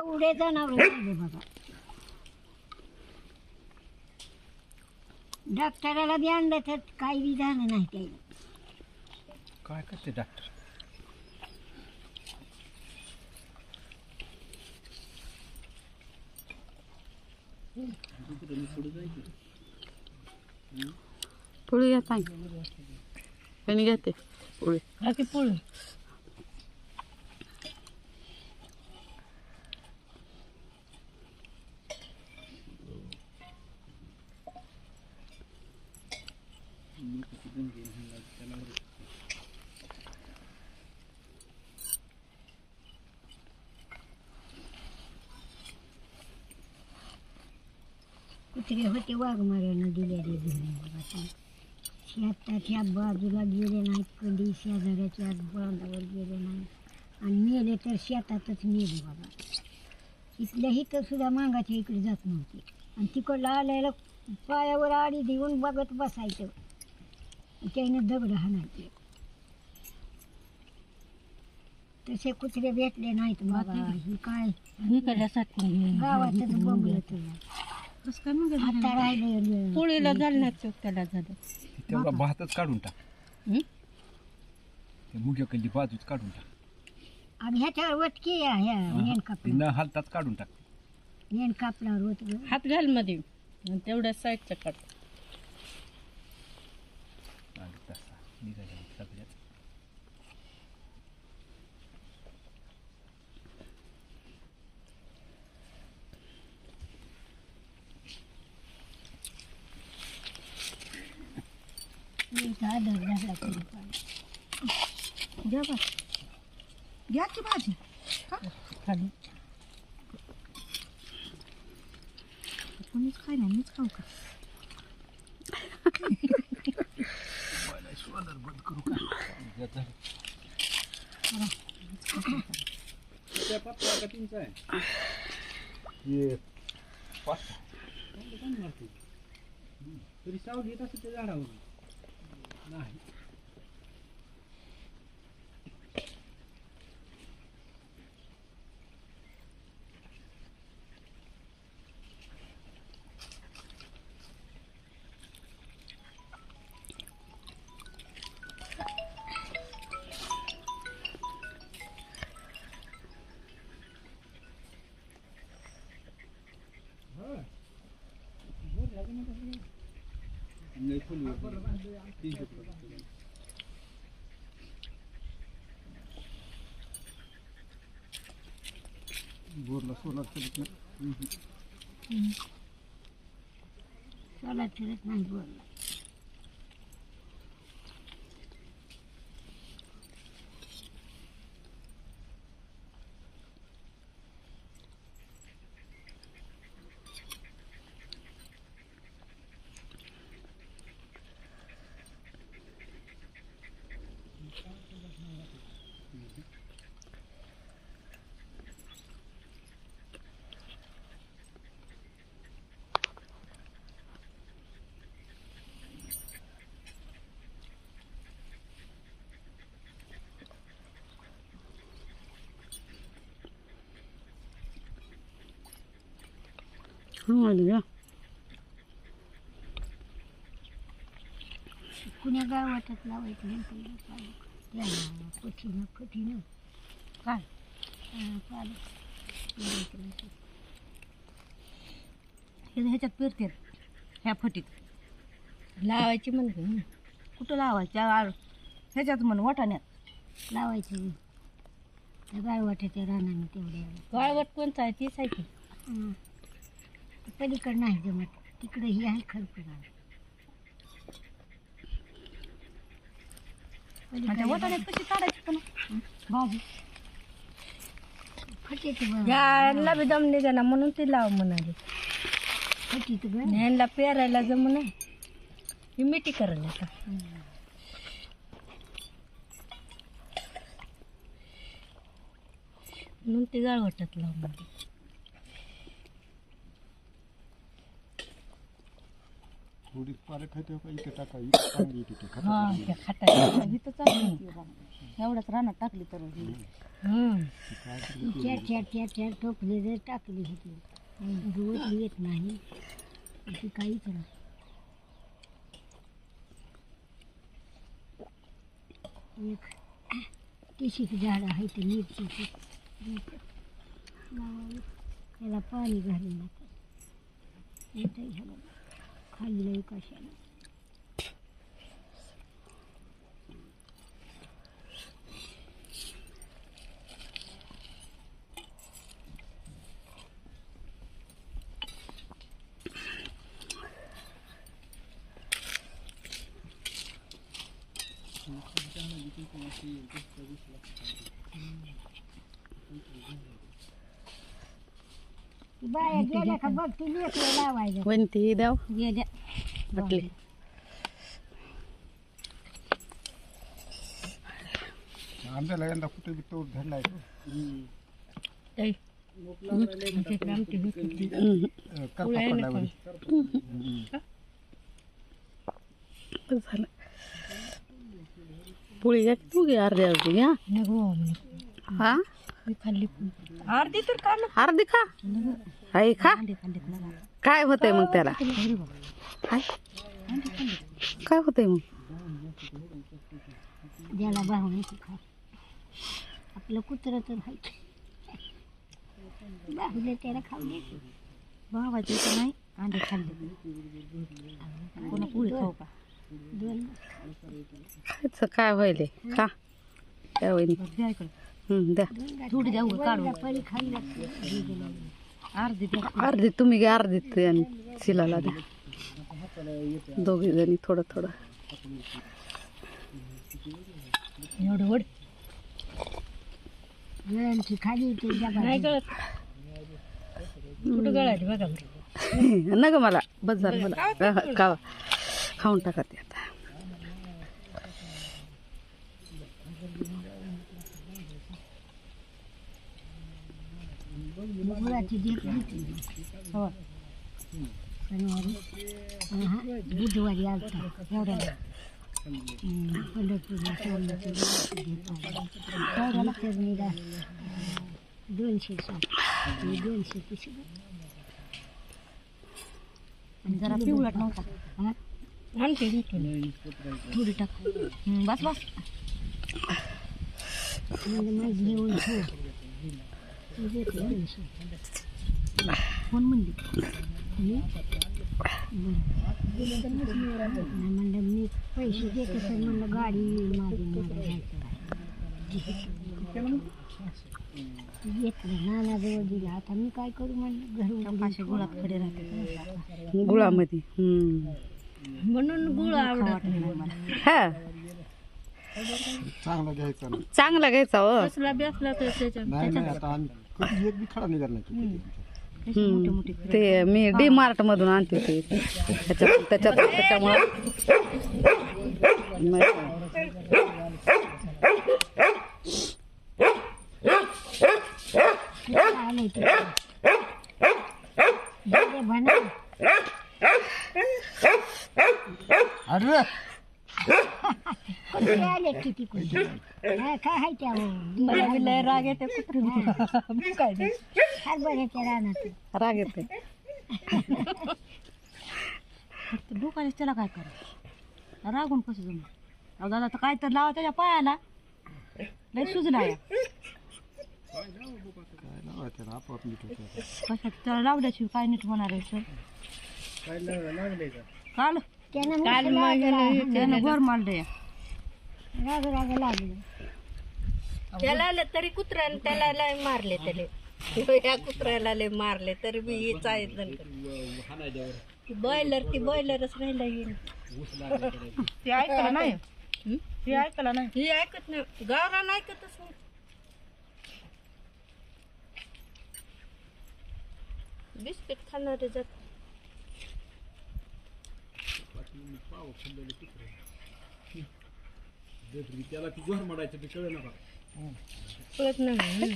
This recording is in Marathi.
एवढे जनावर झाले बघा. डॉक्टराला बी आणलं तर काही बी झालं नाही त्याला. काय करते डॉक्टर? पोळी घ्या ताई. कोणी घेते पोळी? बाकी पोळी कुत्रे होते वाघमाऱ्यानं दिलेले धरून बघा ते. शेताच्या बाजूला गेले नाहीत कधी, शेजाऱ्याच्या बांधावर गेले नाहीत आणि मेले तर शेतातच मेले बघा. इथल्या इथं सुद्धा मागाच्या इकडे जात नव्हते आणि तिकडलं आल्याला पायावर आडी देऊन बघत बसायचं. त्यानं दगड हाणायचे. तसे कुत्रे भेटले नाहीत बाबा. ही काय गावातच बंगलं तुला. आता राहिले पोळीला घालण्याचं त्याला झालं. तेवढा भातच काढून टाक. ते मुग्याकडली बाजूच काढून टाक. आणि ह्याच्यावर वटकी ह्या मेन कापला न हालताच काढून टाक. मेन कापल्यावर वट हात घाल मध्ये आणि तेवढ्या साईडचं काढ. आणि तसा निघायला सगळ्यात. आदर झाला तरी पण. घ्या बा. घ्या की भाजी खाली कोणीच खाय नाही, मीच खाऊ का? बंद करू का? तरी सावली येत असते त्या झाडावर नाही. बोरला सोलार फिरत नाही. सोलार फिरत नाही बोलला. कुण्या गावातच लावायचं कठीण कठीण काय ह्याच्यात पेरते ह्या फटीत लावायची म्हणते. कुठं लावायची? ह्याच्यात म्हण वाटाण्यात लावायचं. त्या गाळवाट्याच्या रानाने तेवढ्या गाळवट कोणता आहे? तीच आहे की. पलीकडे नाही जमत, तिकडे ही आहे खरपुरा. वाटाण्यात कशी काढायची पण भाजी फटीत ह्याला बी दम निघा ना म्हणून ती लाव म्हणाली. फटीत ह्यांना पेरायला जम नाही. ही मिठी करायला आता म्हणून ती गाळवटात लाव म्हणली. थोडी पारे खाते का इथे टाका इथे चांगली येते ते हा त्या खाटा इथं चांगली होती बघा एवढ्याच रानात टाकली तर चार टोपले जर टाकली होती रोज येत नाही ती काहीच नाही. एक तिशीची झाडं आहे ते मिरचीची त्याला पाणी घालून येतं ह्याला खाल्लं कशाला. बाया गेल्या का बघ ती लेकरं लावायचं वनती द्याव गेल्या म्हटले आमच्याला यंदा कुठे बी तोड धरलाय करपा पडला वरी. झालं पोळी घ्या तू घे अर्धी अर्धी घ्या हा खाल्ली अर्धी तर का अर्धी खा आई खा काय होतंय मग त्याला हाय काय होतंय मग ज्याला भावण्याची खा आपलं कुत्रं तर व्हायचं बाहुले त्याला खाऊ द्यायचं भावाचे तर नाही अंडे खाल्ले कोणा पोळी खाऊ का दोन खायचं काय व्हायले खा काय होईल द्या इकडं द्या थोडी द्या काढून परी खाल्ल्या अर्धी द्या अर्धी तुम्ही घ्या अर्धी आणि शिलाला द्या दोघी जणी थोडं थोडं एवढं वड गळ्यांची खाली ते नाही गळत कुठं गळायची बघा नग मला बस झालं मला खावा खाऊन टाका ते आता गुळाची देत घेतली हो शनिवारी बुधवारी आलता एवढ्याला पंढरपूरला चरणीला 260 200 पिशवी आणि जरा पिवळट नव्हता हा आणखी थोडी टाक बस बस मग घेऊन कोण म्हणली म्हणलं मी पैसे देते तर म्हणलं गाडी माझी घेतलं नानाजवळ दिलं आता मी काय करू म्हणलं घरून पाचशे गुळात खडे राहते गुळामध्ये म्हणून गुळ आवडत नाही मला हा चांगला घ्यायचा ना. चांगला घ्यायचा हो कसला बेसला तर नाही नाही आता आम्ही कधी एक बी खडा निघाला नाही मोठे मोठे ते मी डी मार्ट मधून आणते ते त्याच्यामुळे आले ते म्हणा अरे कोणते आले किती कोणते काय आहे त्या मला बी लय राग येते कुत्रे काय ते हरभऱ्याच्या रानात राग येते दुकाने त्याला काय करा रागून कसं जमलं अहो दादा तर काय तर लावा त्याच्या पायाला लय सुजला या काय लावायचं ना आपोआप नीट होतं. कशात त्याला लावल्याशिवाय काय नीट होणार आहे सर काय लागले का काल त्यानं त्यानं गोर मारलं या राग राग लागलं त्याला तरी कुत्र्याने त्याला लय मारले त्याला या कुत्र्याला लय मारले तरी मी हेच आहे ती बॉयलरच राहिला येईल ते ऐकलं नाही हे ऐकलं नाही हे ऐकत नाही गावरान ऐकतच नाही बिस्किट खाणारे जात त्याला ती गोर मारायचं ते कळलं ना कळत नाही